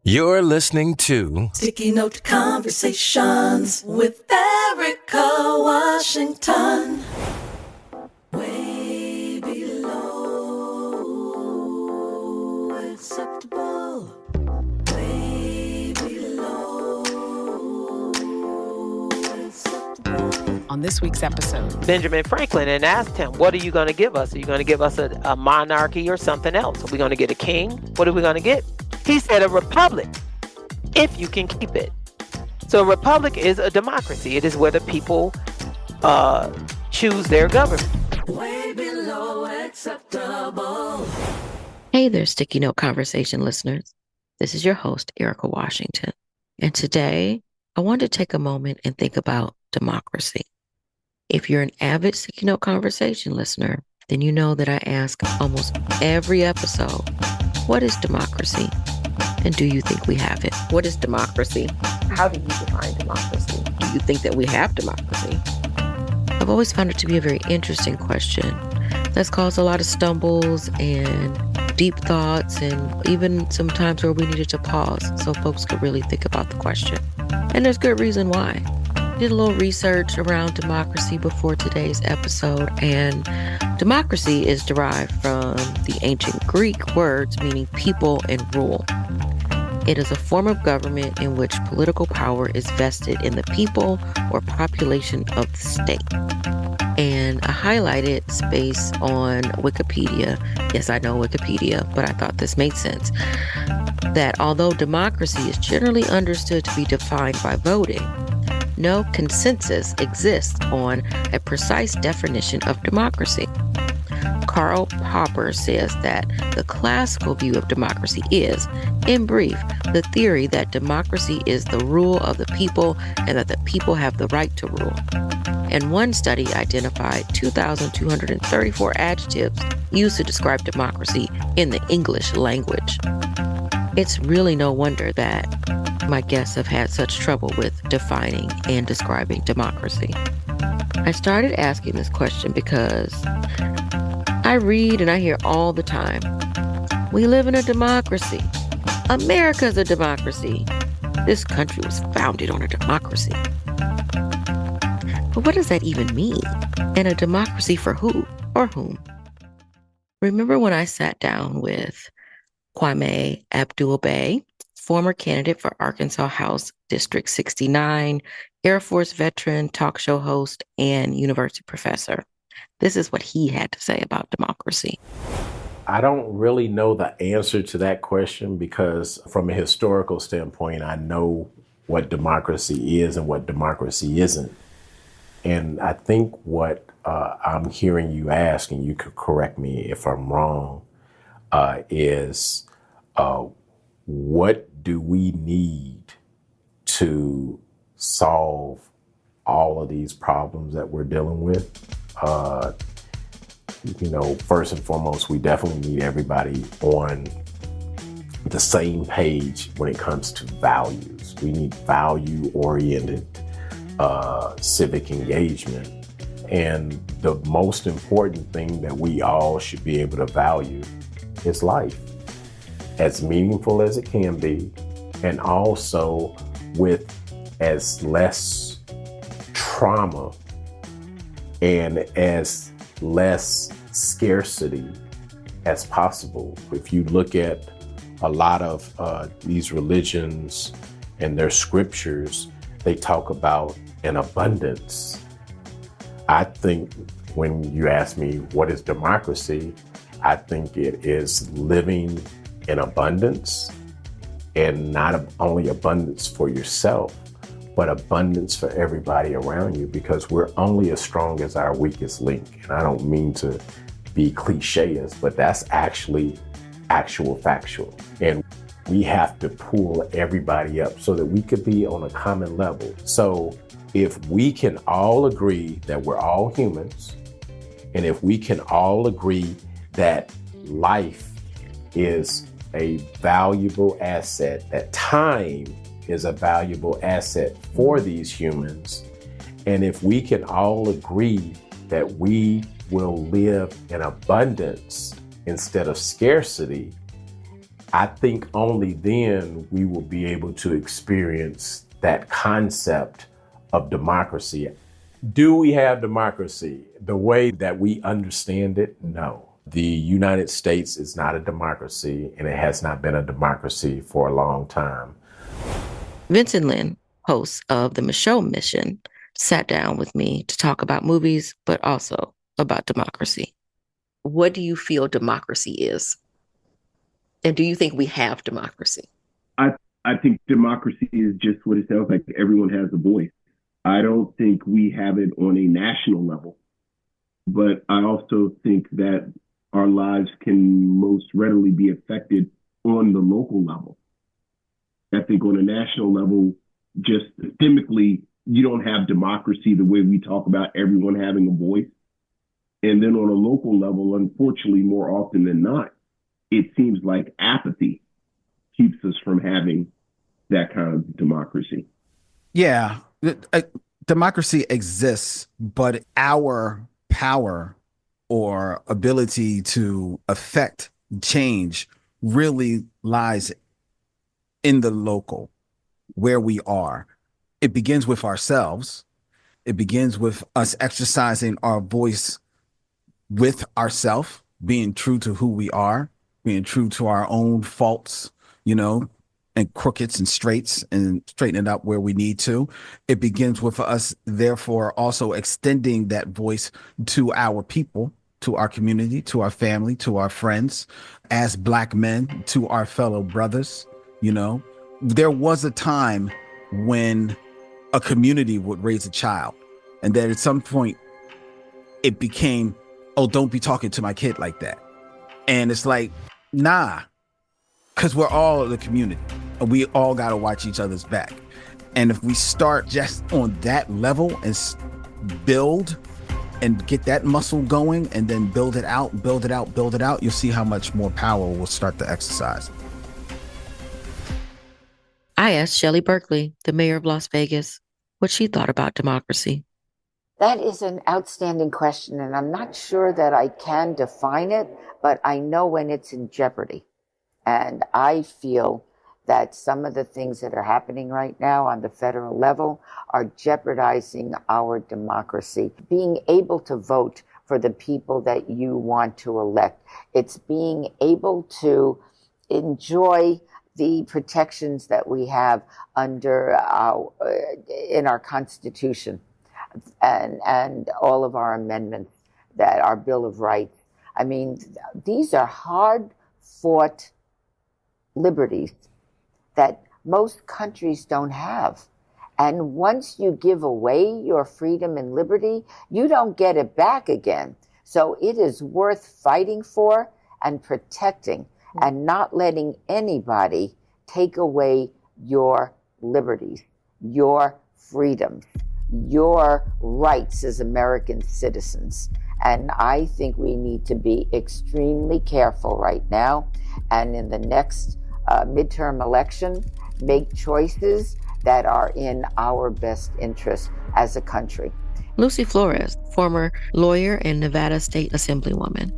You're listening to Sticky Note Conversations with Erika Washington. Way below acceptable. Way below acceptable. On this week's episode, Benjamin Franklin and asked him, what are you going to give us? Are you going to give us a monarchy or something else? Are we going to get a king? What are we going to get? He said a republic, if you can keep it. So a republic is a democracy. It is where the people choose their government. Way below acceptable. Hey there, Sticky Note Conversation listeners. This is your host, Erika Washington. And today, I want to take a moment and think about democracy. If you're an avid Sticky Note Conversation listener, then you know that I ask almost every episode, what is democracy? And do you think we have it? What is democracy? How do you define democracy? Do you think that we have democracy? I've always found it to be a very interesting question that's caused a lot of stumbles and deep thoughts, and even some times where we needed to pause so folks could really think about the question. And there's good reason why. Did a little research around democracy before today's episode, and democracy is derived from the ancient Greek words meaning people and rule. It is a form of government in which political power is vested in the people or population of the state. And I highlighted space on Wikipedia. Yes, I know Wikipedia, but I thought this made sense. That although democracy is generally understood to be defined by voting, no consensus exists on a precise definition of democracy. Karl Popper says that the classical view of democracy is, in brief, the theory that democracy is the rule of the people and that the people have the right to rule. And one study identified 2,234 adjectives used to describe democracy in the English language. It's really no wonder that my guests have had such trouble with defining and describing democracy. I started asking this question because I read and I hear all the time, we live in a democracy. America's a democracy. This country was founded on a democracy. But what does that even mean? And a democracy for who or whom? Remember when I sat down with Kwame Abdul-Bey, former candidate for Arkansas House District 69, Air Force veteran, talk show host, and university professor. This is what he had to say about democracy. I don't really know the answer to that question because from a historical standpoint, I know what democracy is and what democracy isn't. And I think what I'm hearing you ask, and you could correct me if I'm wrong, is what do we need to solve all of these problems that we're dealing with? First and foremost, we definitely need everybody on the same page when it comes to values. We need value-oriented civic engagement. And the most important thing that we all should be able to value is life, as meaningful as it can be, and also with as less trauma and as less scarcity as possible. If you look at a lot of these religions and their scriptures, they talk about an abundance. I think when you ask me what is democracy, I think it is living in abundance, and not only abundance for yourself, but abundance for everybody around you, because we're only as strong as our weakest link. And I don't mean to be cliches, but that's actually factual. And we have to pull everybody up so that we could be on a common level. So if we can all agree that we're all humans, and if we can all agree that life is a valuable asset, that time is a valuable asset for these humans, and if we can all agree that we will live in abundance instead of scarcity, I think only then we will be able to experience that concept of democracy. Do we have democracy the way that we understand it? No. The United States is not a democracy, and it has not been a democracy for a long time. Vincent Lin, host of the Michelle Mission, sat down with me to talk about movies, but also about democracy. What do you feel democracy is? And do you think we have democracy? I think democracy is just what it sounds like. Everyone has a voice. I don't think we have it on a national level, but I also think that our lives can most readily be affected on the local level. I think on a national level, just systemically, you don't have democracy the way we talk about everyone having a voice. And then on a local level, unfortunately, more often than not, it seems like apathy keeps us from having that kind of democracy. Yeah, democracy exists, but our power or ability to affect change really lies in the local, where we are. It begins with ourselves. It begins with us exercising our voice with ourselves, being true to who we are, being true to our own faults, and crookeds and straights, and straighten it up where we need to. It begins with us, therefore, also extending that voice to our people, to our community, to our family, to our friends, as Black men, to our fellow brothers. There was a time when a community would raise a child, and then at some point it became, oh, don't be talking to my kid like that. And it's like, nah, because we're all the community and we all got to watch each other's back. And if we start just on that level and build and get that muscle going and then build it out, you'll see how much more power we'll start to exercise. I asked Shelley Berkeley, the mayor of Las Vegas, what she thought about democracy. That is an outstanding question, and I'm not sure that I can define it, but I know when it's in jeopardy. And I feel that some of the things that are happening right now on the federal level are jeopardizing our democracy. Being able to vote for the people that you want to elect. It's being able to enjoy the protections that we have under in our Constitution and all of our amendments, that our Bill of Rights. I mean, these are hard fought liberties that most countries don't have. And once you give away your freedom and liberty, you don't get it back again. So it is worth fighting for and protecting and not letting anybody take away your liberties, your freedoms, your rights as American citizens. And I think we need to be extremely careful right now. And in the next midterm election, make choices that are in our best interest as a country. Lucy Flores, former lawyer and Nevada State Assemblywoman.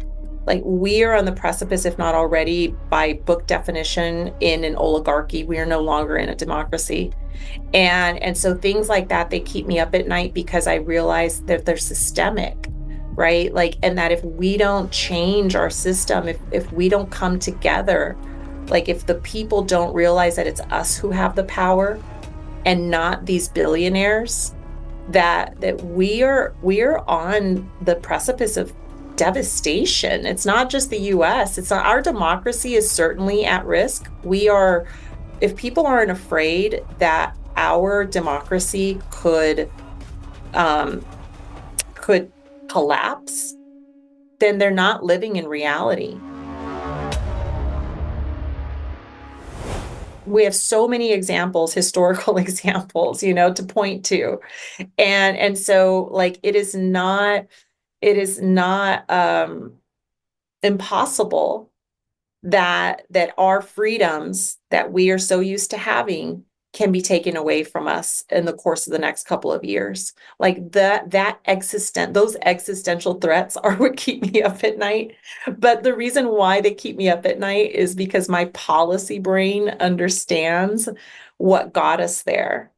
Like, we are on the precipice, if not already, by book definition, in an oligarchy. We are no longer in a democracy. And so things like that, they keep me up at night because I realize that they're systemic, right? Like, and that if we don't change our system, if we don't come together, like if the people don't realize that it's us who have the power and not these billionaires, that we are on the precipice of devastation. It's not just the US. It's not, our democracy is certainly at risk. If people aren't afraid that our democracy could collapse, then they're not living in reality. We have so many examples, historical examples, to point to. And so, like, it is not impossible that our freedoms that we are so used to having can be taken away from us in the course of the next couple of years. Like those existential threats are what keep me up at night. But the reason why they keep me up at night is because my policy brain understands what got us there.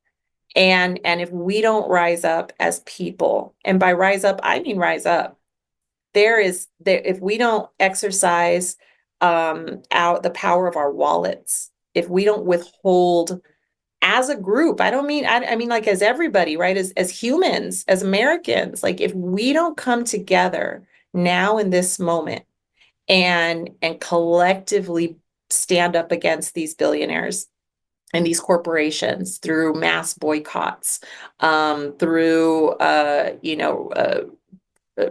And if we don't rise up as people, and by rise up, I mean rise up, if we don't exercise out the power of our wallets, if we don't withhold as a group, I don't mean, I mean like as everybody, right? As humans, as Americans, like if we don't come together now in this moment and collectively stand up against these billionaires and these corporations through mass boycotts, through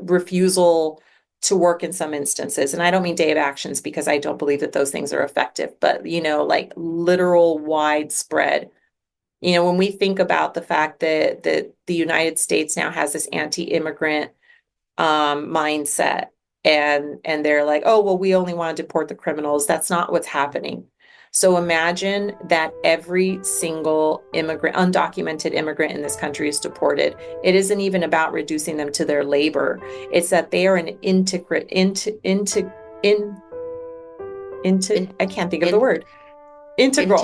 refusal to work in some instances. And I don't mean day of actions because I don't believe that those things are effective, but like literal widespread. When we think about the fact that the United States now has this anti-immigrant mindset, and they're like, oh, well, we only want to deport the criminals. That's not what's happening. So imagine that every single undocumented immigrant in this country is deported. It isn't even about reducing them to their labor. It's that they are an I can't think of the word. Integral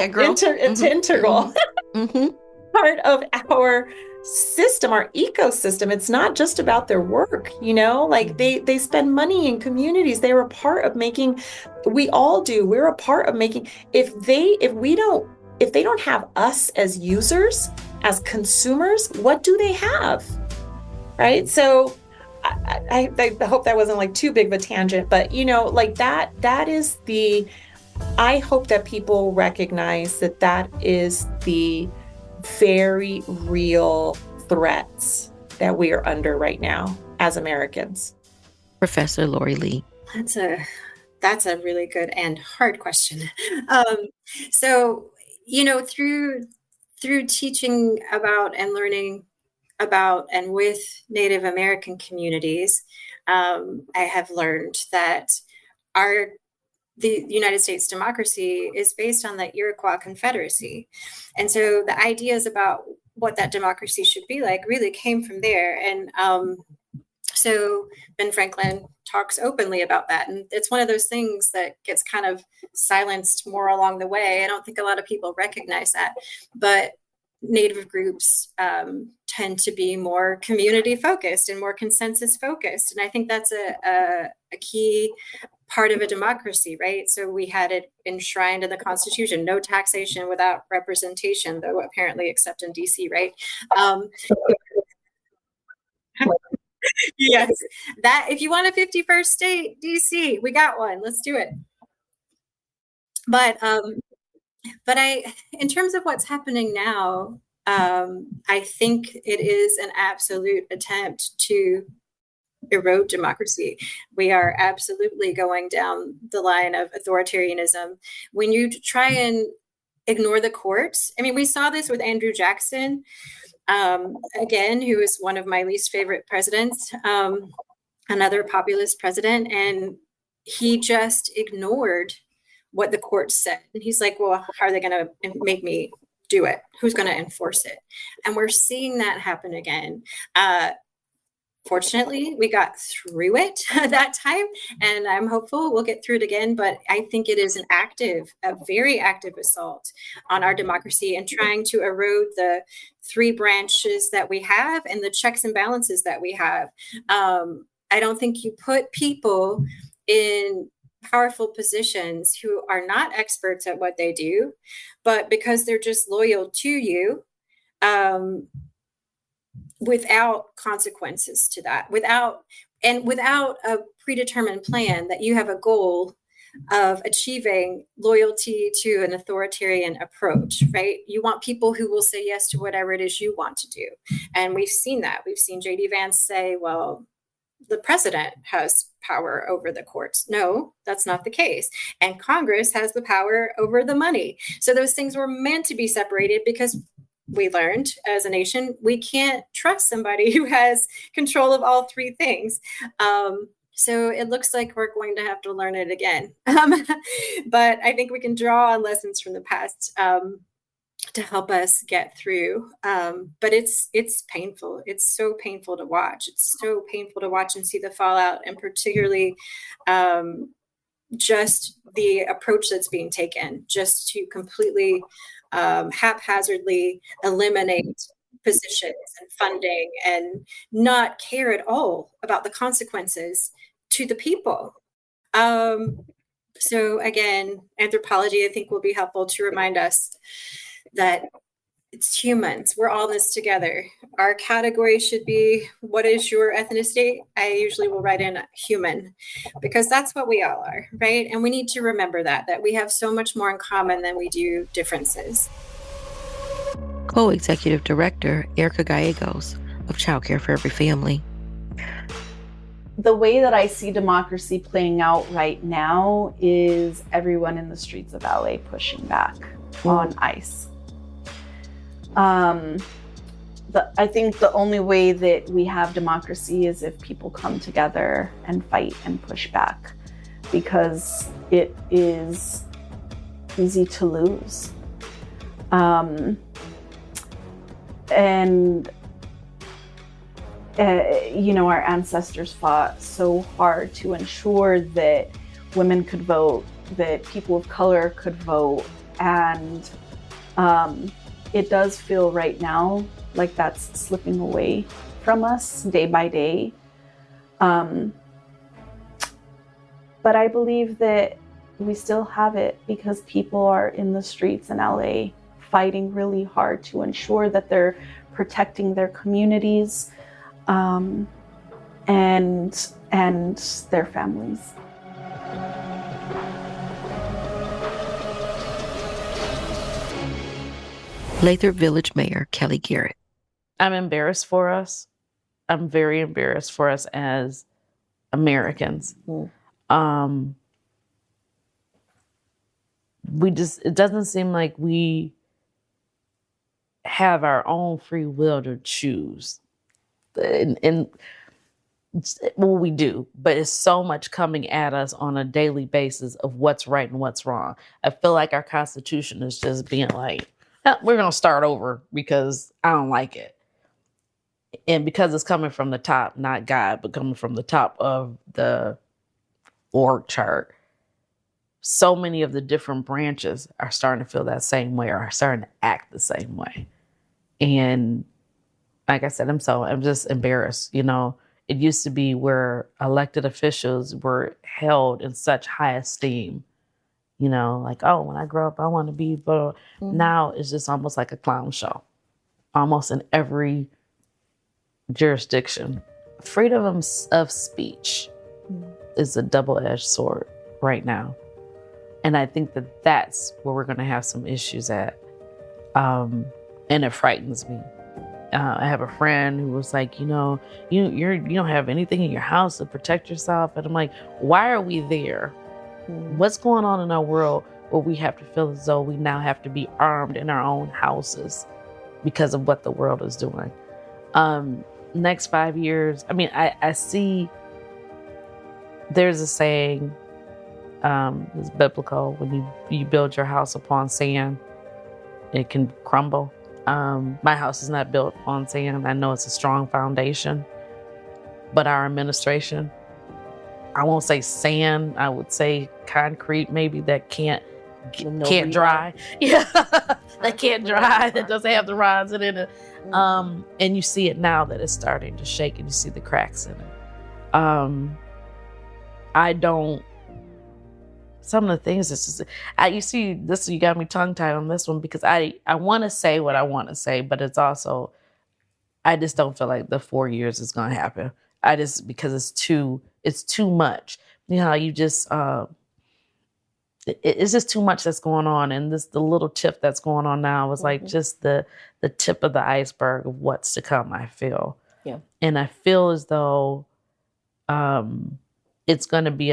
part of our system, our ecosystem. It's not just about their work, like they spend money in communities. They're a part of making, we all do, we're a part of making, if they don't have us as users, as consumers, what do they have? Right? So I hope that wasn't like too big of a tangent, but like that is I hope that people recognize that is the very real threats that we are under right now as Americans. Professor Lori Lee. That's a really good and hard question. So, through teaching about and learning about and with Native American communities, I have learned that the United States democracy is based on the Iroquois Confederacy. And so the ideas about what that democracy should be like really came from there. And so Ben Franklin talks openly about that. And it's one of those things that gets kind of silenced more along the way. I don't think a lot of people recognize that. But Native groups tend to be more community focused and more consensus focused. And I think that's a key part of a democracy, right? So we had it enshrined in the Constitution, no taxation without representation, though apparently except in DC, right? Yes, that if you want a 51st state, DC, we got one. Let's do it. But in terms of what's happening now, I think it is an absolute attempt to erode democracy. We are absolutely going down the line of authoritarianism. When you try and ignore the courts, I mean, we saw this with Andrew Jackson, again, who is one of my least favorite presidents, another populist president, and he just ignored what the court said. And he's like, well, how are they going to make me do it? Who's going to enforce it? And we're seeing that happen again. Fortunately, we got through it that time, and I'm hopeful we'll get through it again. But I think it is a very active assault on our democracy and trying to erode the three branches that we have and the checks and balances that we have. I don't think you put people in powerful positions who are not experts at what they do, but because they're just loyal to you, without consequences to that, without a predetermined plan that you have a goal of achieving loyalty to an authoritarian approach, right? You want people who will say yes to whatever it is you want to do. And we've seen that. We've seen J.D. Vance say, well, the president has power over the courts. No, that's not the case. And Congress has the power over the money. So those things were meant to be separated because we learned as a nation, we can't trust somebody who has control of all three things. So it looks like we're going to have to learn it again. But I think we can draw on lessons from the past. to help us get through. But it's painful. It's so painful to watch. It's so painful to watch and see the fallout, and particularly just the approach that's being taken, just to completely haphazardly eliminate positions and funding and not care at all about the consequences to the people. So again, anthropology, I think, will be helpful to remind us that it's humans. We're all in this together. Our category should be, what is your ethnicity? I usually will write in human, because that's what we all are, right? And we need to remember that we have so much more in common than we do differences. Co-executive director Erika Gallegos of Child Care for Every Family. The way that I see democracy playing out right now is everyone in the streets of LA pushing back on ICE. I think the only way that we have democracy is if people come together and fight and push back, because it is easy to lose. Our ancestors fought so hard to ensure that women could vote, that people of color could vote, and it does feel right now like that's slipping away from us day by day. But I believe that we still have it because people are in the streets in LA fighting really hard to ensure that they're protecting their communities and their families. Lathrop Village Mayor Kelly Garrett. I'm embarrassed for us. I'm very embarrassed for us as Americans. It doesn't seem like we have our own free will to choose. And well, we do, but it's so much coming at us on a daily basis of what's right and what's wrong. I feel like our Constitution is just being like, we're going to start over because I don't like it. And because it's coming from the top, not God, but coming from the top of the org chart, so many of the different branches are starting to feel that same way, or are starting to act the same way. And like I said, I'm just embarrassed. It used to be where elected officials were held in such high esteem. Like, oh, when I grow up, I want to be, but now it's just almost like a clown show, almost in every jurisdiction. Freedom of speech is a double-edged sword right now. And I think that that's where we're going to have some issues at. And it frightens me. I have a friend who was like, you don't have anything in your house to protect yourself. And I'm like, why are we there? What's going on in our world where we have to feel as though we now have to be armed in our own houses because of what the world is doing? Next 5 years, I see there's a saying, it's biblical, when you build your house upon sand, it can crumble. My house is not built on sand. I know it's a strong foundation, but our administration, I won't say sand, I would say concrete, maybe, that can't dry. Yeah, that can't dry, that doesn't have the rods in it. And you see it now that it's starting to shake, and you see the cracks in it. Some of the things, you got me tongue-tied on this one, because I want to say what I want to say, but it's also, I just don't feel like the 4 years is going to happen. Because it's too much. You just, it's just too much that's going on. And the little tip that's going on now is like just the tip of the iceberg of what's to come, I feel. Yeah. And I feel as though it's going to be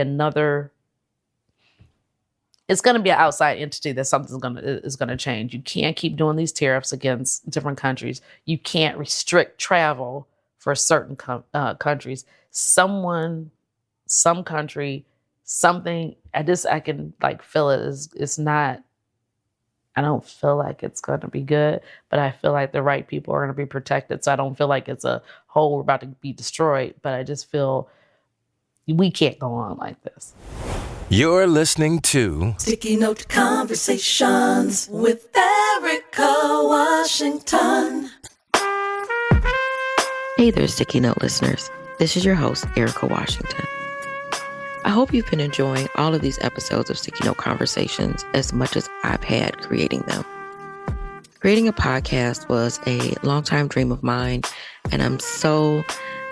it's going to be an outside entity that something's is going to change. You can't keep doing these tariffs against different countries. You can't restrict travel for certain countries. Some country, something. I can like feel it. It's not I don't feel like it's going to be good, but I feel like the right people are going to be protected. So I don't feel like it's a whole, we're about to be destroyed, but I just feel we can't go on like this. You're listening to Sticky Note Conversations with Erika Washington. Hey there, Sticky Note listeners. This is your host, Erika Washington. I hope you've been enjoying all of these episodes of Sticky Note Conversations as much as I've had creating them. Creating a podcast was a longtime dream of mine, and I'm so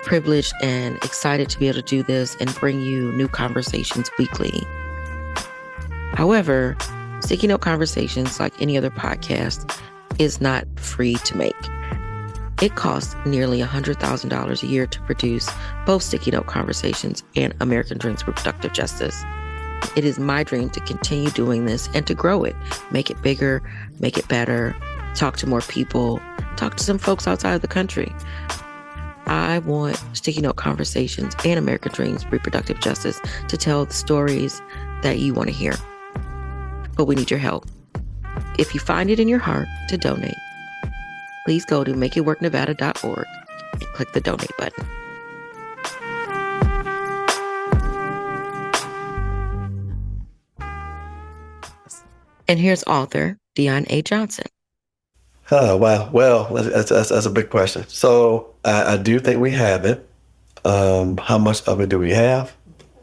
privileged and excited to be able to do this and bring you new conversations weekly. However, Sticky Note Conversations, like any other podcast, is not free to make. It costs nearly $100,000 a year to produce both Sticky Note Conversations and American Dreams Reproductive Justice. It is my dream to continue doing this and to grow it, make it bigger, make it better, talk to more people, talk to some folks outside of the country. I want Sticky Note Conversations and American Dreams Reproductive Justice to tell the stories that you want to hear. But we need your help. If you find it in your heart to donate, please go to makeitworknevada.org and click the donate button. And here's author Dion A. Johnson. Oh, wow. Well, that's a big question. So I do think we have it. How much of it do we have?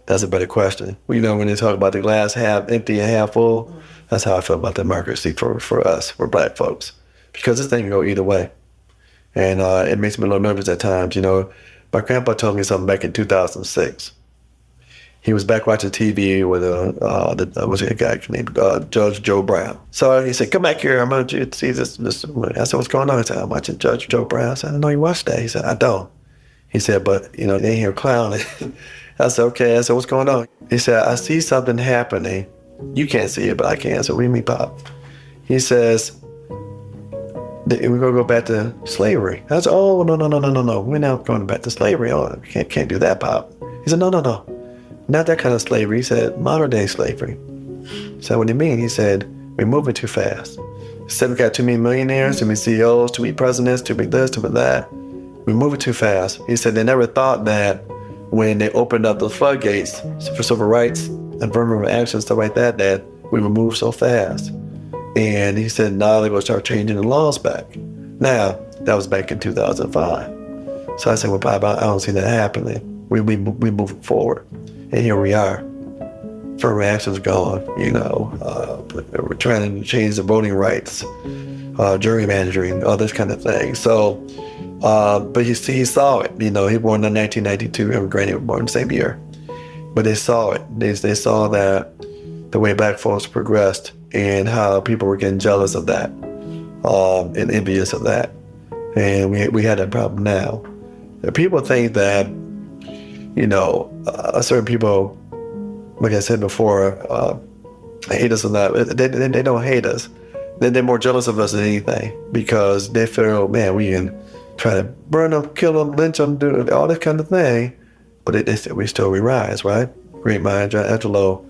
That's a better question. You know, when they talk about the glass half empty and half full, that's how I feel about democracy for us, for Black folks. Because this thing can go either way. And it makes me a little nervous at times. You know, my grandpa told me something back in 2006. He was back watching TV with was a guy named Judge Joe Brown. So he said, "Come back here. I'm going to see this." I said, "What's going on?" He said, "I'm watching Judge Joe Brown." I said, "I know you watched that." He said, "I don't." He said, "But, you know, they ain't here clowning." I said, "Okay." I said, "What's going on?" He said, "I see something happening. You can't see it, but I can." So what do you mean, Pop? He says, "We're going to go back to slavery." I said, "Oh, no. We're not going back to slavery. Oh, can't do that, Pop." He said, No. Not that kind of slavery." He said, "Modern day slavery." So what do you mean? He said, "We're moving too fast." He said, "We got too many millionaires, too many CEOs, too many presidents, too many this, too many that. We're moving too fast." He said they never thought that when they opened up those floodgates for civil rights and affirmative action, stuff like that, that we would move so fast. And he said, now they're going to start changing the laws back. Now, that was back in 2005. So I said, well, Bob, I don't see that happening. We moving forward. And here we are. Affirmative action's gone, you know. We're trying to change the voting rights, gerrymandering, all this kind of thing. So, but he saw it. You know, he was born in 1992. And Granny was born the same year. But they saw it. They saw that the way Black folks progressed and how people were getting jealous of that and envious of that. And we had that problem now. People think that, you know, certain people, like I said before, hate us or not. They don't hate us. They're more jealous of us than anything because they feel, man, we can try to burn them, kill them, lynch them, do all this kind of thing. But we still rise, right? Great mind, Angelo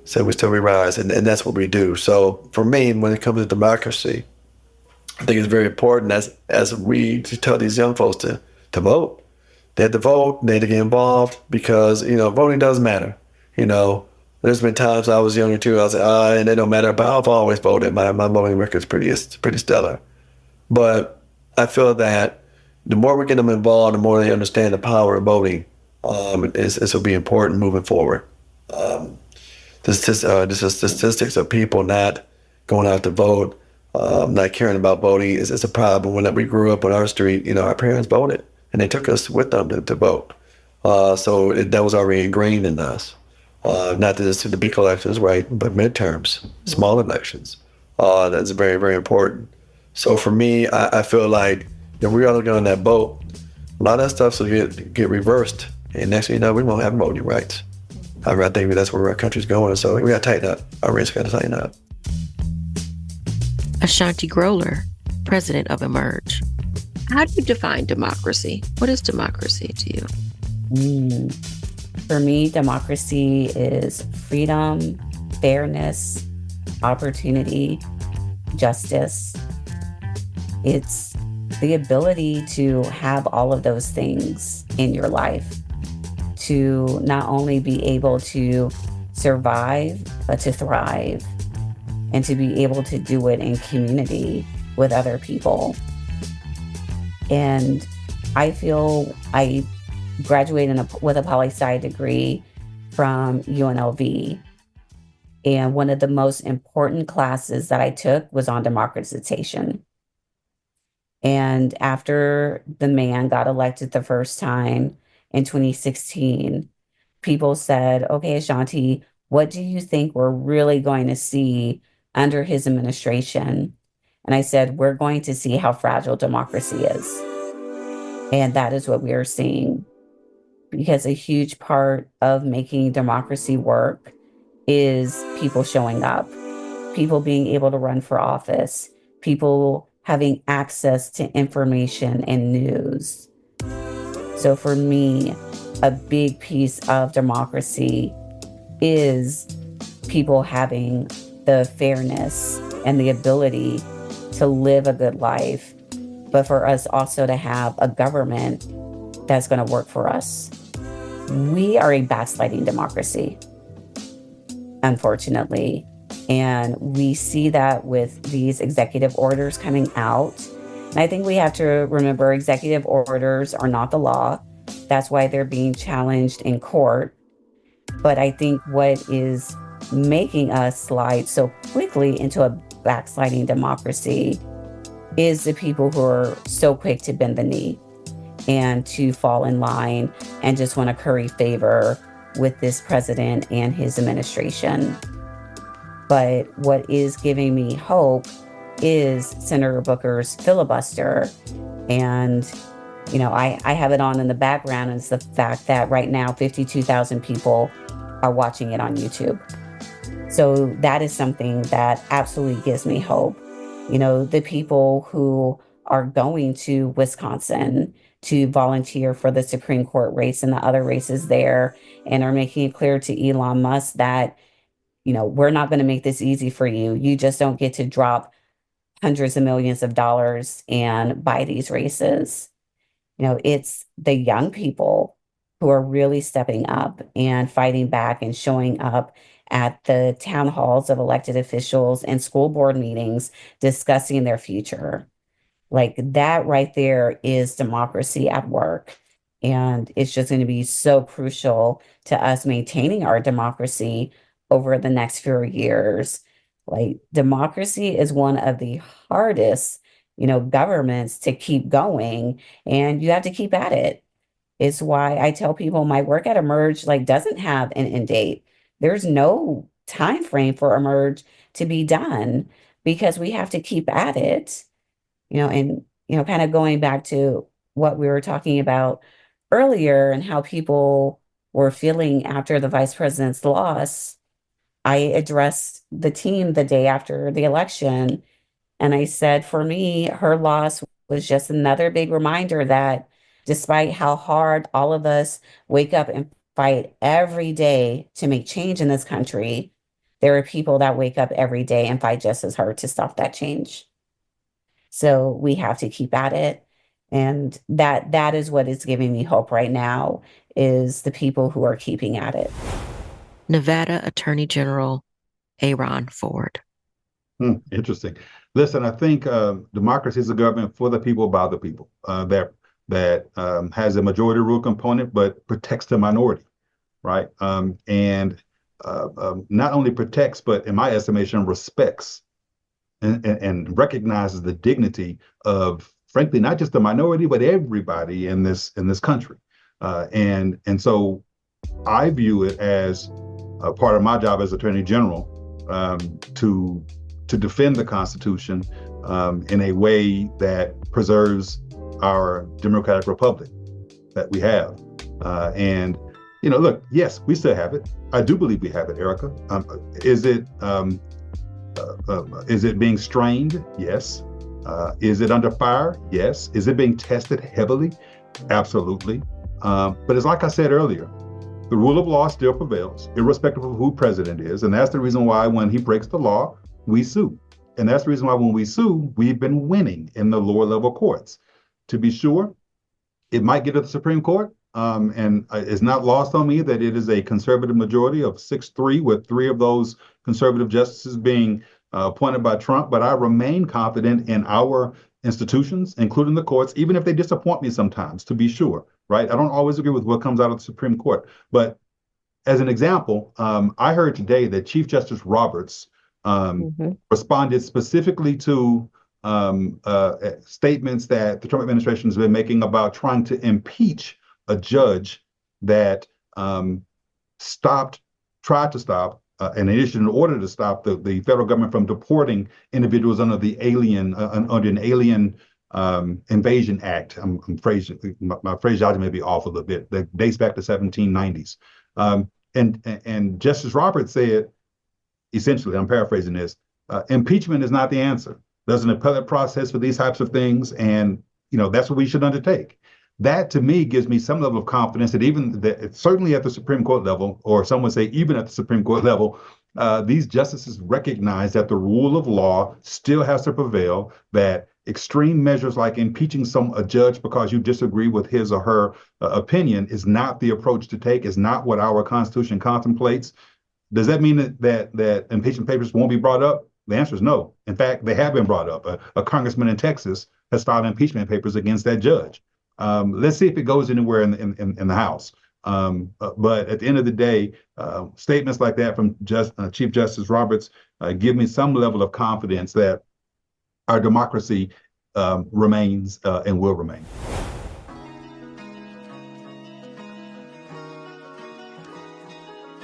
said we still rise, and that's what we do. So for me, when it comes to democracy, I think it's very important as we tell these young folks to vote. They have to vote, they have to get involved because, you know, voting does matter. You know, there's been times I was younger too, I was like, and it don't matter, but I've always voted. My voting record's pretty stellar. But I feel that the more we get them involved, the more they understand the power of voting, this will be important moving forward. The statistics of people not going out to vote, not caring about voting is a problem. When we grew up on our street, you know, our parents voted and they took us with them to vote. So that was already ingrained in us. Not just the big elections, right, but midterms, small elections. That's very, very important. So for me, I feel like if we're all on that boat, a lot of that stuff will get reversed. And next thing you know, we won't have voting rights. I think that's where our country's going. So we got to tighten up. Our race got to tighten up. Ashanti Groller, president of Emerge. How do you define democracy? What is democracy to you? For me, democracy is freedom, fairness, opportunity, justice. It's the ability to have all of those things in your life, to not only be able to survive, but to thrive, and to be able to do it in community with other people. And I feel I graduated with a poli-sci degree from UNLV. And one of the most important classes that I took was on democratization. And after the man got elected the first time in 2016, people said, okay, Ashanti, what do you think we're really going to see under his administration? And I said, we're going to see how fragile democracy is. And that is what we are seeing, because a huge part of making democracy work is people showing up, people being able to run for office, people having access to information and news. So for me, a big piece of democracy is people having the fairness and the ability to live a good life, but for us also to have a government that's going to work for us. We are a backsliding democracy, unfortunately. And we see that with these executive orders coming out. And I think we have to remember executive orders are not the law. That's why they're being challenged in court. But I think what is making us slide so quickly into a backsliding democracy is the people who are so quick to bend the knee and to fall in line and just want to curry favor with this president and his administration. But what is giving me hope is Senator Booker's filibuster. And, you know, I have it on in the background, and it's the fact that right now 52,000 people are watching it on YouTube. So that is something that absolutely gives me hope. You know, the people who are going to Wisconsin to volunteer for the Supreme Court race and the other races there, and are making it clear to Elon Musk that, you know, we're not going to make this easy for you. You just don't get to drop hundreds of millions of dollars and buy these races. You know, it's the young people who are really stepping up and fighting back and showing up at the town halls of elected officials and school board meetings discussing their future. Like, that right there is democracy at work. And it's just going to be so crucial to us maintaining our democracy over the next few years. Like, democracy is one of the hardest, you know, governments to keep going, and you have to keep at it. It's why I tell people my work at Emerge doesn't have an end date. There's no time frame for Emerge to be done, because we have to keep at it. You know, and, you know, kind of going back to what we were talking about earlier and how people were feeling after the vice president's loss, I addressed the team the day after the election. And I said, for me, her loss was just another big reminder that despite how hard all of us wake up and fight every day to make change in this country, there are people that wake up every day and fight just as hard to stop that change. So we have to keep at it. And that is what is giving me hope right now, is the people who are keeping at it. Nevada Attorney General Aaron Ford. Interesting. Listen, I think democracy is a government for the people, by the people, that has a majority rule component, but protects the minority, right? And not only protects, but in my estimation, respects and recognizes the dignity of, frankly, not just the minority, but everybody in this country. And so I view it as a part of my job as Attorney General to defend the Constitution in a way that preserves our democratic republic that we have. And, you know, look, yes, we still have it. I do believe we have it, Erika. Is it being strained? Yes. Is it under fire? Yes. Is it being tested heavily? Absolutely. But it's like I said earlier, the rule of law still prevails, irrespective of who president is. And that's the reason why when he breaks the law, we sue. And that's the reason why when we sue, we've been winning in the lower level courts. To be sure, it might get to the Supreme Court. And it's not lost on me that it is a conservative majority of 6-3, with 3 of those conservative justices being appointed by Trump. But I remain confident in our institutions, including the courts, even if they disappoint me sometimes, to be sure, right? I don't always agree with what comes out of the Supreme Court. But as an example, I heard today that Chief Justice Roberts responded specifically to statements that the Trump administration has been making about trying to impeach a judge that tried to stop, and issued an order to stop the federal government from deporting individuals under the under an alien invasion act. My phraseology may be off a little bit. That dates back to 1790s. And Justice Roberts said, essentially, I'm paraphrasing this, impeachment is not the answer. There's an appellate process for these types of things, and that's what we should undertake. That, to me, gives me some level of confidence that certainly at the Supreme Court level, or some would say even at the Supreme Court level, these justices recognize that the rule of law still has to prevail, that extreme measures like impeaching a judge because you disagree with his or her opinion is not the approach to take, is not what our Constitution contemplates. Does that mean that impeachment papers won't be brought up? The answer is no. In fact, they have been brought up. A congressman in Texas has filed impeachment papers against that judge. Let's see if it goes anywhere in the House. But at the end of the day, statements like that from Chief Justice Roberts give me some level of confidence that our democracy remains and will remain.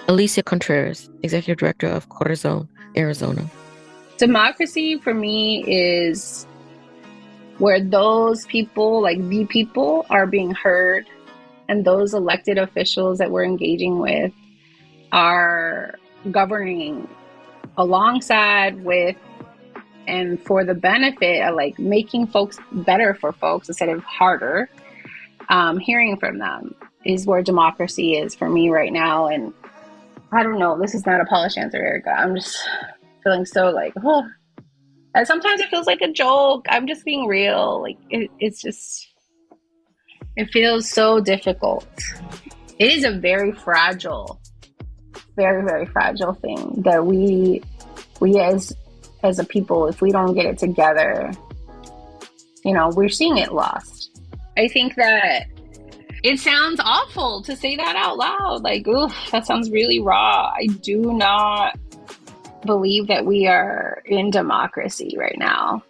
Alicia Contreras, Executive Director of Cortisone, Arizona. Democracy for me is where those people, like the people, are being heard, and those elected officials that we're engaging with are governing alongside with and for the benefit of like making folks better for folks instead of harder. Hearing from them is where democracy is for me right now. And I don't know, this is not a polished answer, Erika. I'm just feeling so like, oh. And sometimes it feels like a joke. I'm just being real. Like it's just, it feels so difficult. It is a very fragile, very, very fragile thing that we as a people, if we don't get it together, we're seeing it lost. I think that it sounds awful to say that out loud. Like, oof, that sounds really raw. I do not believe that we are in democracy right now.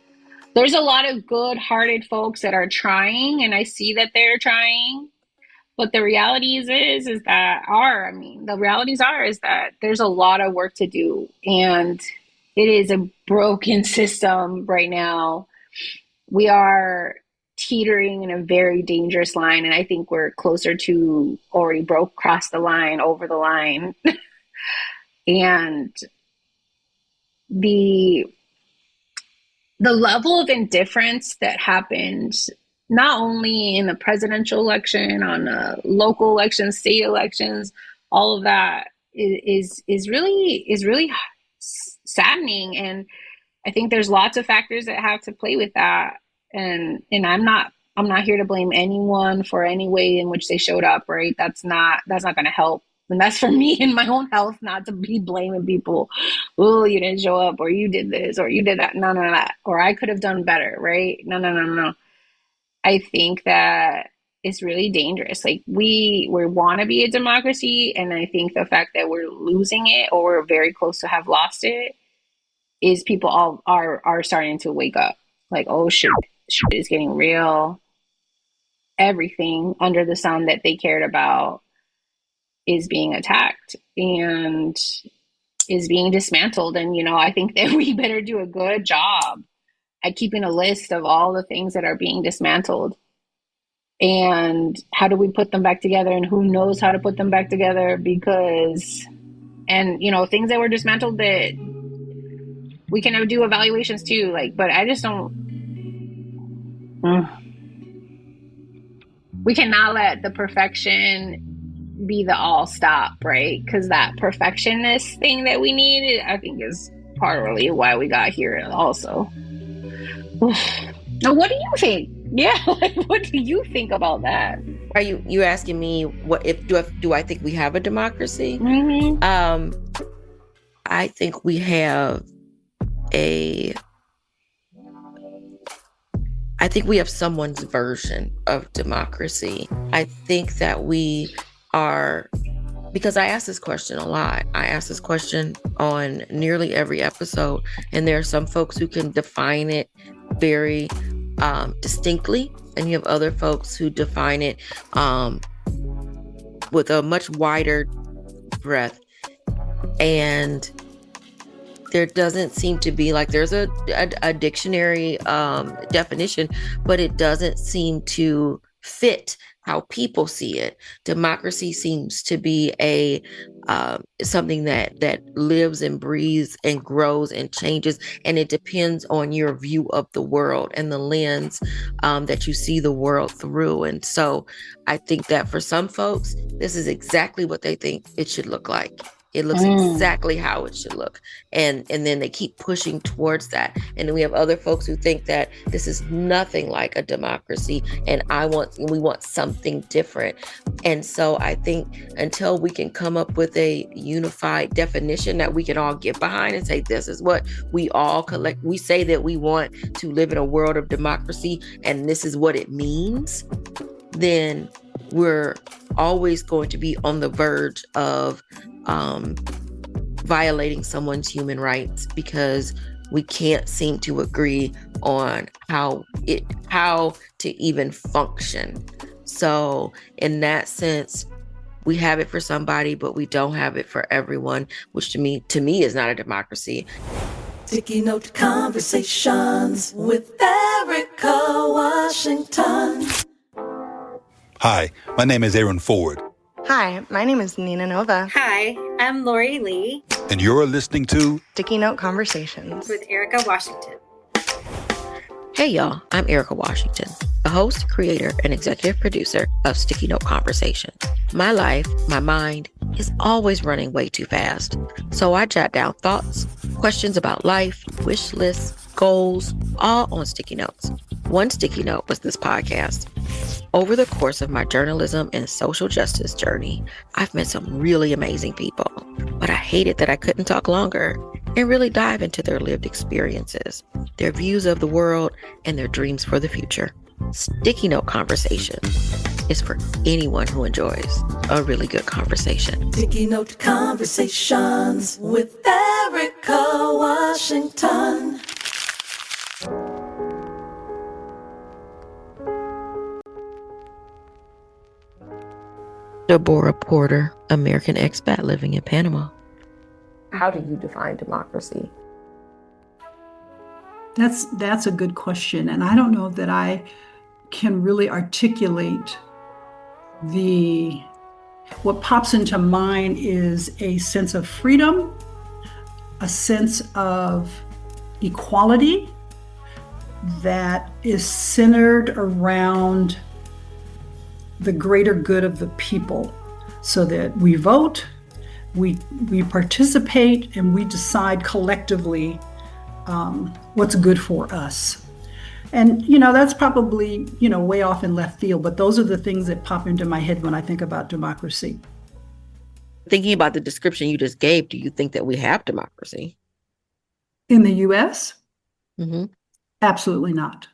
There's a lot of good-hearted folks that are trying, and I see that they're trying. But the realities is that there's a lot of work to do, and it is a broken system right now. We are teetering in a very dangerous line, and I think we're closer to already crossed the line, over the line. And the level of indifference that happened not only in the presidential election, on local elections, state elections, all of that is really saddening. And I think there's lots of factors that have to play with that. And I'm not here to blame anyone for any way in which they showed up, right? That's not going to help. And that's for me in my own health, not to be blaming people. Oh, you didn't show up, or you did this, or you did that. No, that. Or I could have done better, right? No. I think that it's really dangerous. Like we want to be a democracy. And I think the fact that we're losing it, or we're very close to have lost it, is people all are starting to wake up. Like, oh shit is getting real. Everything under the sun that they cared about is being attacked and is being dismantled. And, I think that we better do a good job at keeping a list of all the things that are being dismantled. And how do we put them back together, and who knows how to put them back together? Because, things that were dismantled, that we can do evaluations too. But I just don't, we cannot let the perfection be the all stop, right? Because that perfectionist thing that we need, I think, is partly why we got here also. Now, what do you think? Yeah, like, what do you think about that? Are you asking me what if do I think we have a democracy? I think we have someone's version of democracy. I think that we are, because I ask this question a lot. I ask this question on nearly every episode, and there are some folks who can define it very distinctly, and you have other folks who define it with a much wider breadth. And there doesn't seem to be, like, there's a dictionary definition, but it doesn't seem to fit how people see it. Democracy seems to be something that lives and breathes and grows and changes, and it depends on your view of the world and the lens that you see the world through. And so I think that for some folks, this is exactly what they think it should look like. It looks exactly how it should look. And then they keep pushing towards that. And then we have other folks who think that this is nothing like a democracy, and we want something different. And so I think until we can come up with a unified definition that we can all get behind and say, this is what we all we say that we want to live in a world of democracy, and this is what it means, then we're always going to be on the verge of violating someone's human rights, because we can't seem to agree on how to even function. So in that sense, we have it for somebody, but we don't have it for everyone, which to me is not a democracy. Sticky Note Conversations with Erika Washington. Hi, my name is Aaron Ford. Hi, my name is Nina Nova. Hi, I'm Lori Lee. And you're listening to Sticky Note Conversations with Erika Washington. Hey y'all, I'm Erika Washington, the host, creator, and executive producer of Sticky Note Conversations. My life, my mind, is always running way too fast. So I jot down thoughts, questions about life, wish lists, goals, all on sticky notes. One sticky note was this podcast. Over the course of my journalism and social justice journey, I've met some really amazing people, but I hated that I couldn't talk longer and really dive into their lived experiences, their views of the world, and their dreams for the future. Sticky Note Conversation is for anyone who enjoys a really good conversation. Sticky Note Conversations with Erika Washington. Deborah Porter, American expat living in Panama. How do you define democracy? That's a good question, and I don't know that I can really articulate what pops into mind is a sense of freedom, a sense of equality that is centered around the greater good of the people, so that we vote, we participate, and we decide collectively what's good for us. And, that's probably, way off in left field, but those are the things that pop into my head when I think about democracy. Thinking about the description you just gave, do you think that we have democracy? In the U.S.? Mm-hmm. Absolutely not.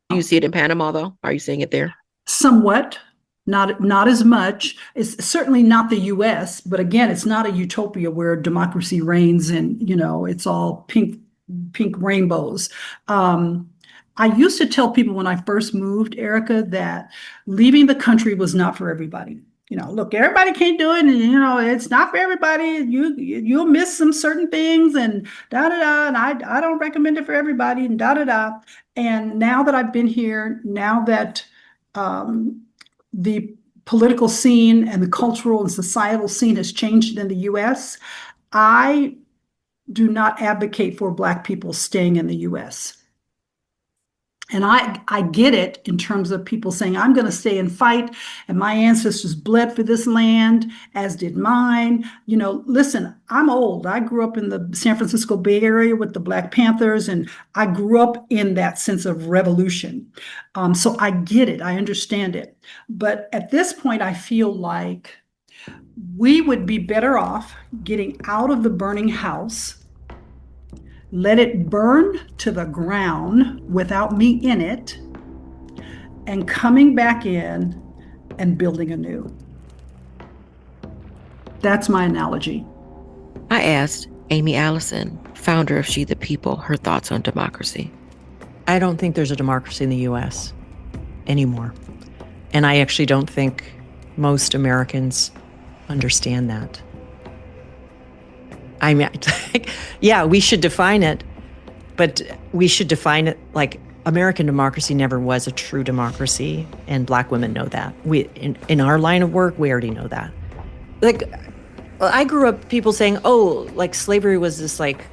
Do you see it in Panama, though? Are you seeing it there? Somewhat. Not as much. It's certainly not the U.S., but again, it's not a utopia where democracy reigns and, it's all pink rainbows. I used to tell people when I first moved, Erika, that leaving the country was not for everybody. Look, everybody can't do it, and it's not for everybody. You'll miss some certain things, and and I don't recommend it for everybody, and And now that I've been here, now that the political scene and the cultural and societal scene has changed in the U.S., I do not advocate for Black people staying in the U.S. And I get it in terms of people saying, I'm going to stay and fight, and my ancestors bled for this land, as did mine. Listen, I'm old. I grew up in the San Francisco Bay Area with the Black Panthers, and I grew up in that sense of revolution. So I get it. I understand it. But at this point, I feel like we would be better off getting out of the burning house, let it burn to the ground without me in it, and coming back in and building anew. That's my analogy. I asked Amy Allison, founder of She the People, her thoughts on democracy. I don't think there's a democracy in the U.S. anymore. And I actually don't think most Americans understand that. I mean, yeah, we should define it, but we should define it like American democracy never was a true democracy, and Black women know that. In our line of work, we already know that. Like, I grew up people saying, oh, like slavery was this like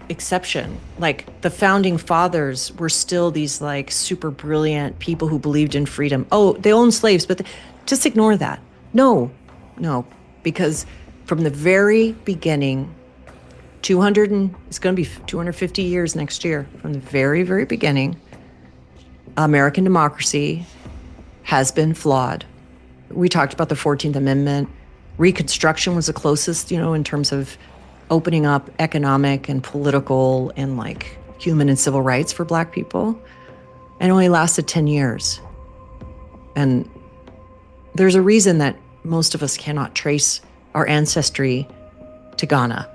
exception. Like the founding fathers were still these like super brilliant people who believed in freedom. Oh, they owned slaves, but just ignore that. No, because from the very beginning, it's going to be 250 years next year. From the very, very beginning, American democracy has been flawed. We talked about the 14th Amendment. Reconstruction was the closest, in terms of opening up economic and political and like human and civil rights for Black people. And it only lasted 10 years. And there's a reason that most of us cannot trace our ancestry to Ghana.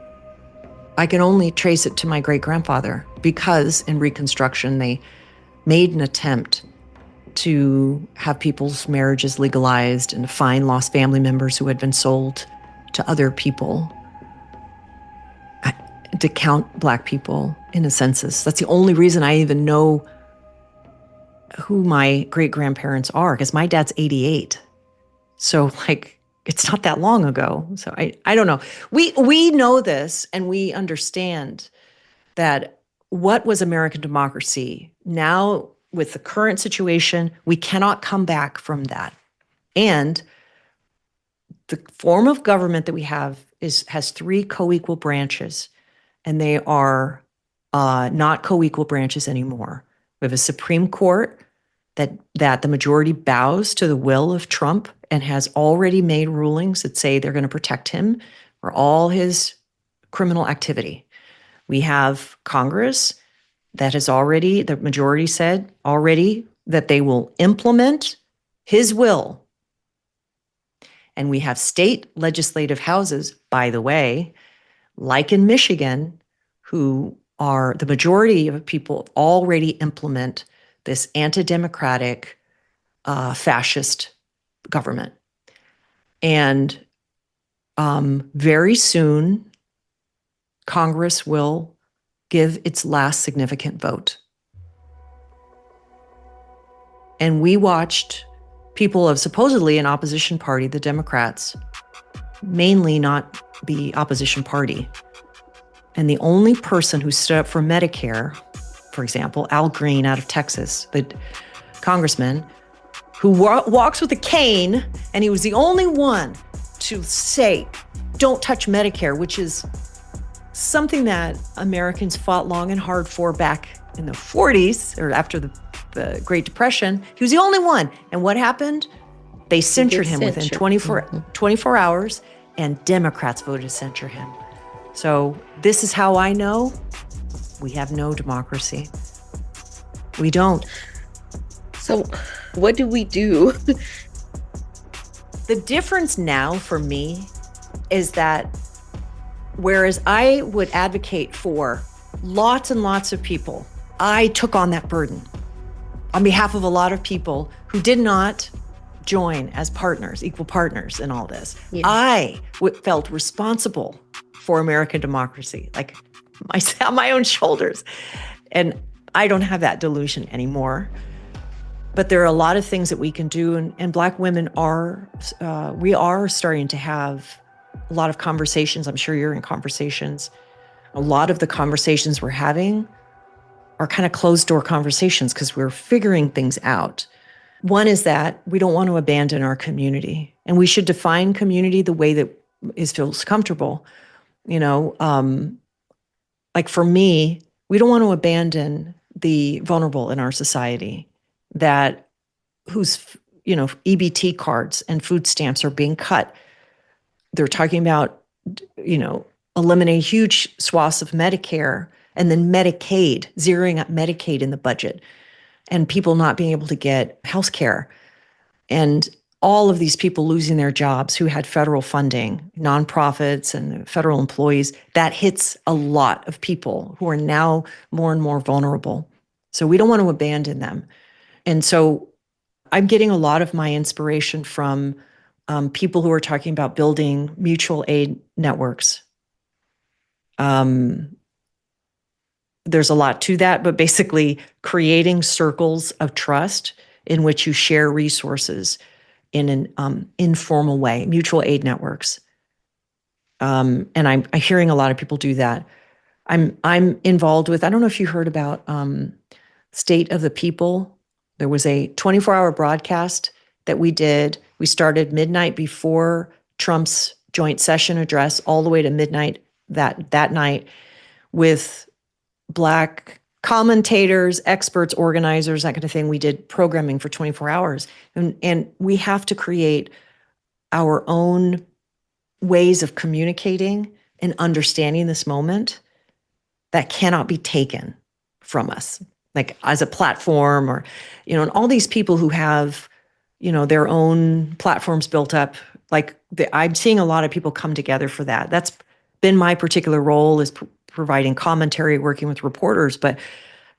I can only trace it to my great-grandfather because in Reconstruction, they made an attempt to have people's marriages legalized and to find lost family members who had been sold to other people, to count Black people in a census. That's the only reason I even know who my great-grandparents are, because my dad's 88. So, like, it's not that long ago. So I don't know. We know this, and we understand that what was American democracy. Now, with the current situation, we cannot come back from that. And the form of government that we have has three co-equal branches, and they are not co-equal branches anymore. We have a Supreme Court that the majority bows to the will of Trump and has already made rulings that say they're going to protect him for all his criminal activity. We have Congress that has already, the majority said already that they will implement his will. And we have state legislative houses, by the way, like in Michigan, who are the majority of people already implement this anti-democratic, fascist government. And very soon, Congress will give its last significant vote. And we watched people of supposedly an opposition party, the Democrats, mainly not the opposition party. And the only person who stood up for Medicare, for example, Al Green out of Texas, the congressman, who walks with a cane, and he was the only one to say, don't touch Medicare, which is something that Americans fought long and hard for back in the 40s, or after the Great Depression. He was the only one. And what happened? They censured him within 24 hours, and Democrats voted to censure him. So this is how I know we have no democracy. We don't. So what do we do? The difference now for me is that whereas I would advocate for lots and lots of people, I took on that burden on behalf of a lot of people who did not join as partners, equal partners in all this. Yeah. I felt responsible for American democracy, like on my own shoulders. And I don't have that delusion anymore. But there are a lot of things that we can do, and Black women we are starting to have a lot of conversations. I'm sure you're in conversations. A lot of the conversations we're having are kind of closed door conversations because we're figuring things out. One is that we don't want to abandon our community, and we should define community the way that feels comfortable. Like for me, we don't want to abandon the vulnerable in our society whose EBT cards and food stamps are being cut. They're talking about, eliminating huge swaths of Medicare and then Medicaid, zeroing up Medicaid in the budget, and people not being able to get health care. And all of these people losing their jobs who had federal funding, nonprofits and federal employees, that hits a lot of people who are now more and more vulnerable. So we don't want to abandon them. And so I'm getting a lot of my inspiration from people who are talking about building mutual aid networks. There's a lot to that, but basically creating circles of trust in which you share resources in an informal way, mutual aid networks. And I'm hearing a lot of people do that. I'm involved with, I don't know if you heard about State of the People. There was a 24-hour broadcast that we did. We started midnight before Trump's joint session address all the way to midnight that night with Black commentators, experts, organizers, that kind of thing. We did programming for 24 hours. And we have to create our own ways of communicating and understanding this moment that cannot be taken from us, like as a platform or, and all these people who have, their own platforms built up. Like I'm seeing a lot of people come together for that. That's been my particular role, is providing commentary, working with reporters. But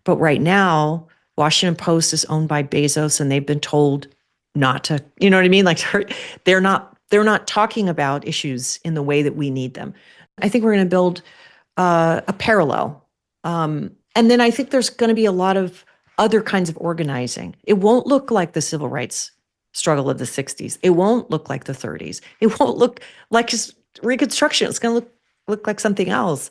right now, Washington Post is owned by Bezos, and they've been told not to, you know what I mean? Like they're not talking about issues in the way that we need them. I think we're going to build a parallel. And then I think there's going to be a lot of other kinds of organizing. It won't look like the civil rights struggle of the 60s. It won't look like the 30s. It won't look like Reconstruction. It's going to look like something else.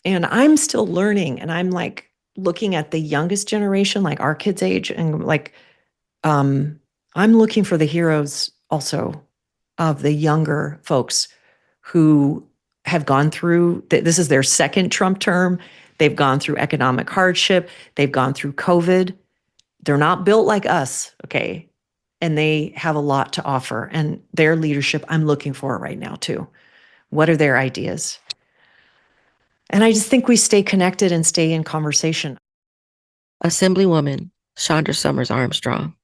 And I'm still learning, and I'm like looking at the youngest generation, like our kids' age, and like I'm looking for the heroes also of the younger folks who have gone through, this is their second Trump term. They've gone through economic hardship. They've gone through COVID. They're not built like us, okay? And they have a lot to offer. And their leadership, I'm looking for right now too. What are their ideas? And I just think we stay connected and stay in conversation. Assemblywoman Chandra Summers Armstrong.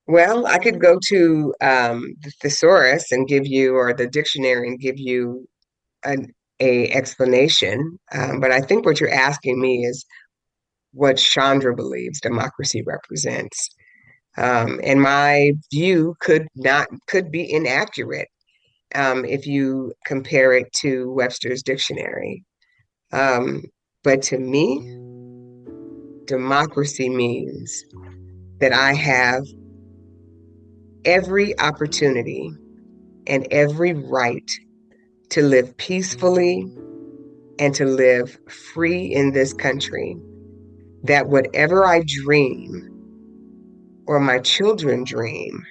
Well, I could go to the thesaurus and give you, or the dictionary and give you a explanation. But I think what you're asking me is what Chandra believes democracy represents. And my view could be inaccurate if you compare it to Webster's dictionary. But to me, democracy means that I have every opportunity and every right to live peacefully and to live free in this country, that whatever I dream or my children dream,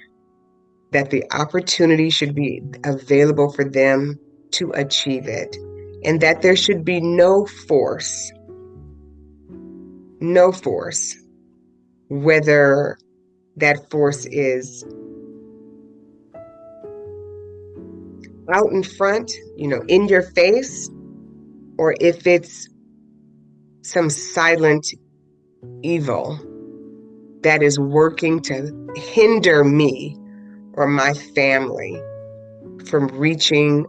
that the opportunity should be available for them to achieve it, and that there should be no force, whether that force is out in front, in your face, or if it's some silent evil that is working to hinder me or my family from reaching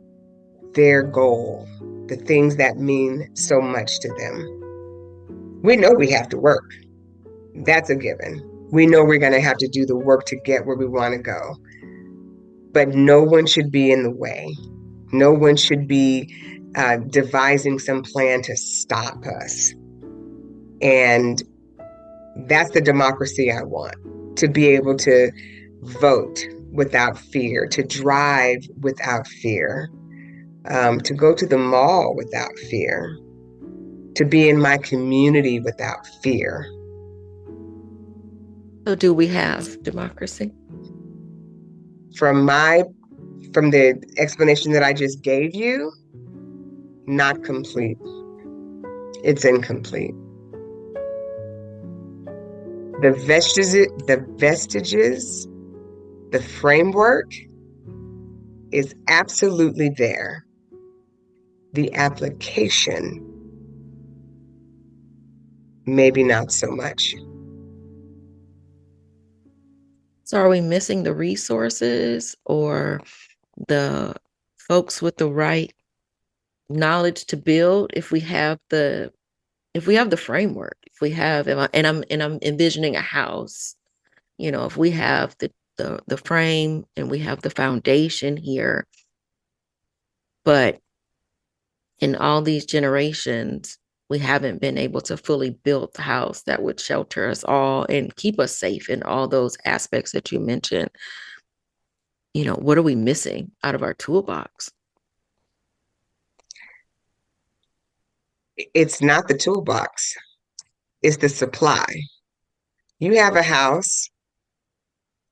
their goal, the things that mean so much to them. We know we have to work. That's a given. We know we're going to have to do the work to get where we want to go. But no one should be in the way. No one should be devising some plan to stop us. And that's the democracy I want, to be able to vote without fear, to drive without fear, to go to the mall without fear, to be in my community without fear. So do we have democracy? From the explanation that I just gave you, not complete. It's incomplete. The vestiges, the framework is absolutely there. The application, maybe not so much. So are we missing the resources or the folks with the right knowledge to build if we have the framework, if we have, and I'm envisioning a house, if we have the frame and we have the foundation here, but in all these generations, we haven't been able to fully build the house that would shelter us all and keep us safe in all those aspects that you mentioned. What are we missing out of our toolbox? It's not the toolbox. It's the supply. You have a house.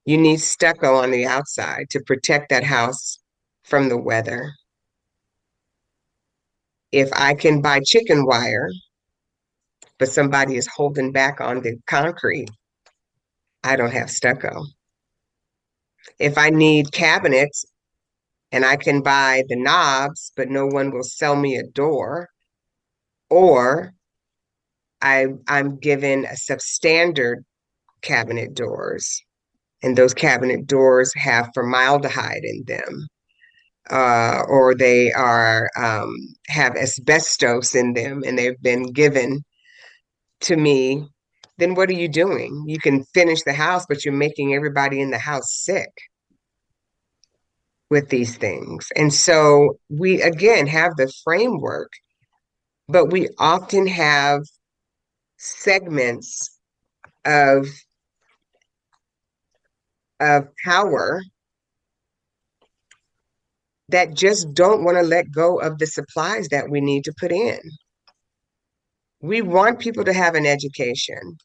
You need stucco on the outside to protect that house from the weather. If I can buy chicken wire, but somebody is holding back on the concrete, I don't have stucco. If I need cabinets and I can buy the knobs, but no one will sell me a door, or I'm given a substandard cabinet doors, and those cabinet doors have formaldehyde in them, or they have asbestos in them, and they've been given to me, then what are you doing? You can finish the house, but you're making everybody in the house sick with these things. And so we, again, have the framework, but we often have segments of power that just don't want to let go of the supplies that we need to put in. We want people to have an education.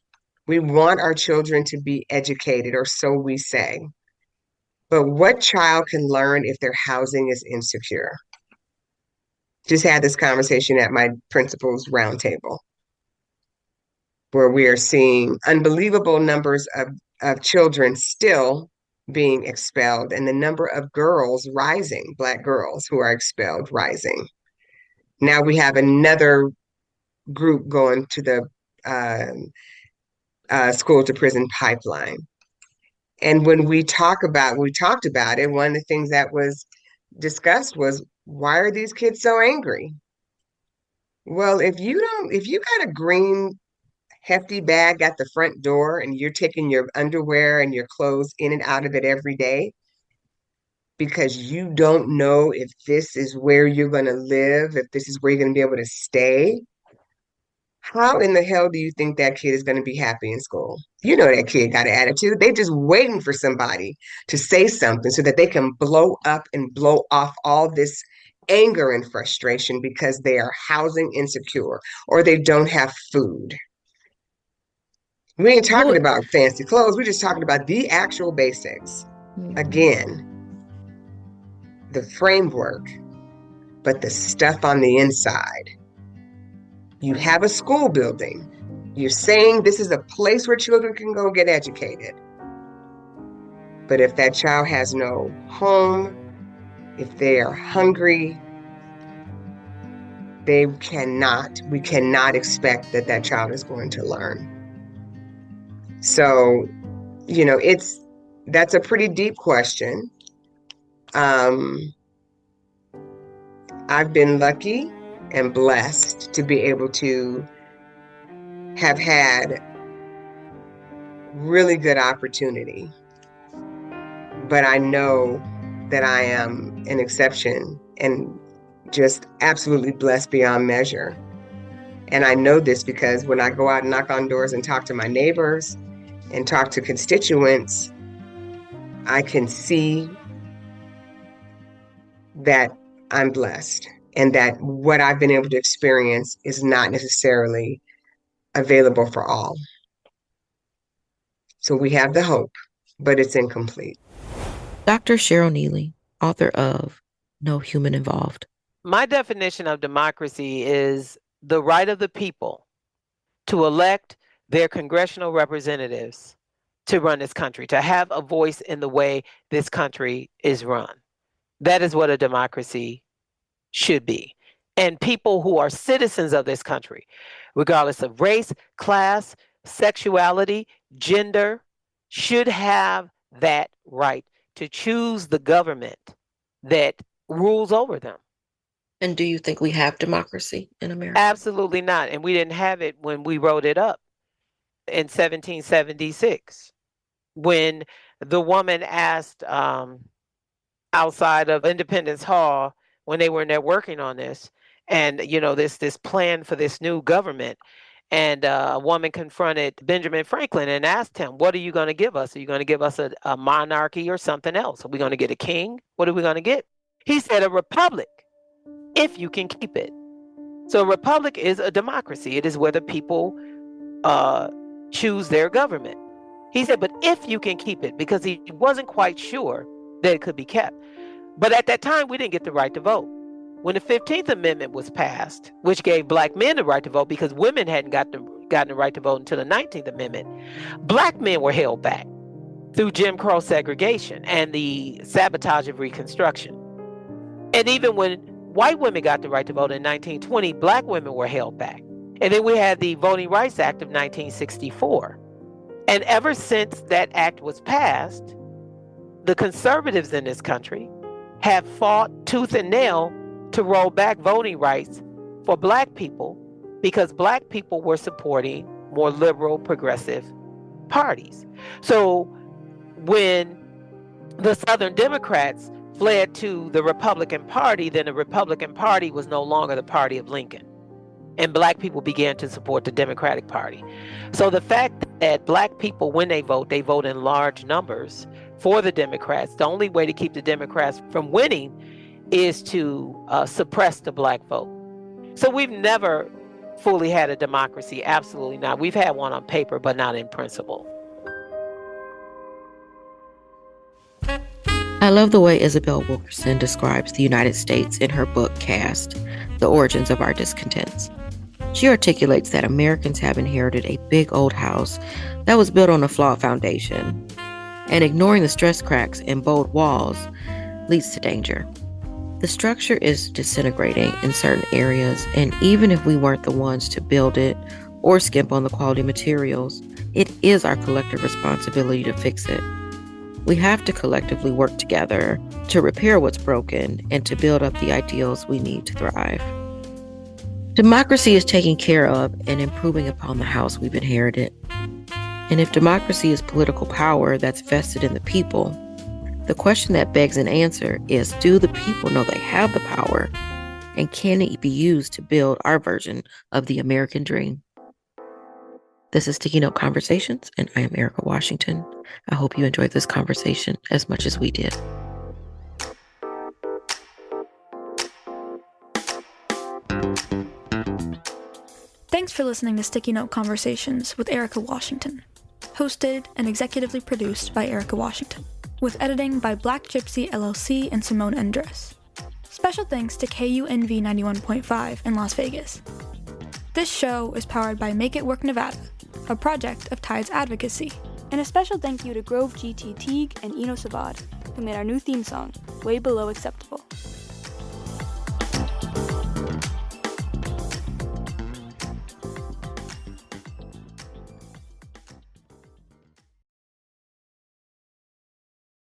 We want our children to be educated, or so we say. But what child can learn if their housing is insecure? Just had this conversation at my principal's roundtable, where we are seeing unbelievable numbers of children still being expelled, and the number of girls rising, Black girls who are expelled rising. Now we have another group going to the school to prison pipeline. And when we talked about it, one of the things that was discussed was, why are these kids so angry? Well, if you got a green hefty bag at the front door and you're taking your underwear and your clothes in and out of it every day because you don't know if this is where you're going to live, if this is where you're going to be able to stay, how in the hell do you think that kid is going to be happy in school? You know that kid got an attitude. They're just waiting for somebody to say something so that they can blow up and blow off all this anger and frustration because they are housing insecure or they don't have food. We ain't talking about fancy clothes. We're just talking about the actual basics. Again, the framework, but the stuff on the inside. You have a school building. You're saying this is a place where children can go get educated. But if that child has no home, if they are hungry, we cannot expect that child is going to learn. So, that's a pretty deep question. I've been lucky and blessed to be able to have had really good opportunity. But I know that I am an exception and just absolutely blessed beyond measure. And I know this because when I go out and knock on doors and talk to my neighbors and talk to constituents, I can see that I'm blessed. and that what I've been able to experience is not necessarily available for all. So we have the hope, but it's incomplete. Dr. Cheryl Neely, author of No Human Involved. My definition of democracy is the right of the people to elect their congressional representatives to run this country, to have a voice in the way this country is run. That is what a democracy should be. And people who are citizens of this country, regardless of race, class, sexuality, gender, should have that right to choose the government that rules over them. And do you think we have democracy in America? Absolutely not. And we didn't have it when we wrote it up in 1776, when the woman asked outside of Independence Hall, when they were in there working on this, and this plan for this new government, and a woman confronted Benjamin Franklin and asked him, what are you going to give us? Are you going to give us a monarchy or something else? Are we going to get a king? What are we going to get? He said, a republic, if you can keep it. So a republic is a democracy. It is where the people choose their government. He said, but if you can keep it, because he wasn't quite sure that it could be kept. But at that time, we didn't get the right to vote. When the 15th Amendment was passed, which gave Black men the right to vote because women hadn't gotten the right to vote until the 19th Amendment, Black men were held back through Jim Crow segregation and the sabotage of Reconstruction. And even when white women got the right to vote in 1920, Black women were held back. And then we had the Voting Rights Act of 1964. And ever since that act was passed, the conservatives in this country have fought tooth and nail to roll back voting rights for Black people because Black people were supporting more liberal, progressive parties. So when the Southern Democrats fled to the Republican Party, then the Republican Party was no longer the party of Lincoln. And Black people began to support the Democratic Party. So the fact that Black people, when they vote in large numbers for the Democrats, the only way to keep the Democrats from winning is to suppress the Black vote. So we've never fully had a democracy, absolutely not. We've had one on paper, but not in principle. I love the way Isabel Wilkerson describes the United States in her book, Caste, The Origins of Our Discontents. She articulates that Americans have inherited a big old house that was built on a flawed foundation, and ignoring the stress cracks and bold walls leads to danger. The structure is disintegrating in certain areas, and even if we weren't the ones to build it or skimp on the quality materials, it is our collective responsibility to fix it. We have to collectively work together to repair what's broken and to build up the ideals we need to thrive. Democracy is taking care of and improving upon the house we've inherited. And if democracy is political power that's vested in the people, the question that begs an answer is, do the people know they have the power? And can it be used to build our version of the American dream? This is Sticky Note Conversations, and I am Erika Washington. I hope you enjoyed this conversation as much as we did. Thanks for listening to Sticky Note Conversations with Erika Washington. Hosted and executively produced by Erika Washington, with editing by Black Gypsy LLC and Simone Endres. Special thanks to KUNV 91.5 in Las Vegas. This show is powered by Make It Work Nevada, a project of Tides Advocacy. And a special thank you to Grove GT Teague and Eno Savad, who made our new theme song, Way Below Acceptable.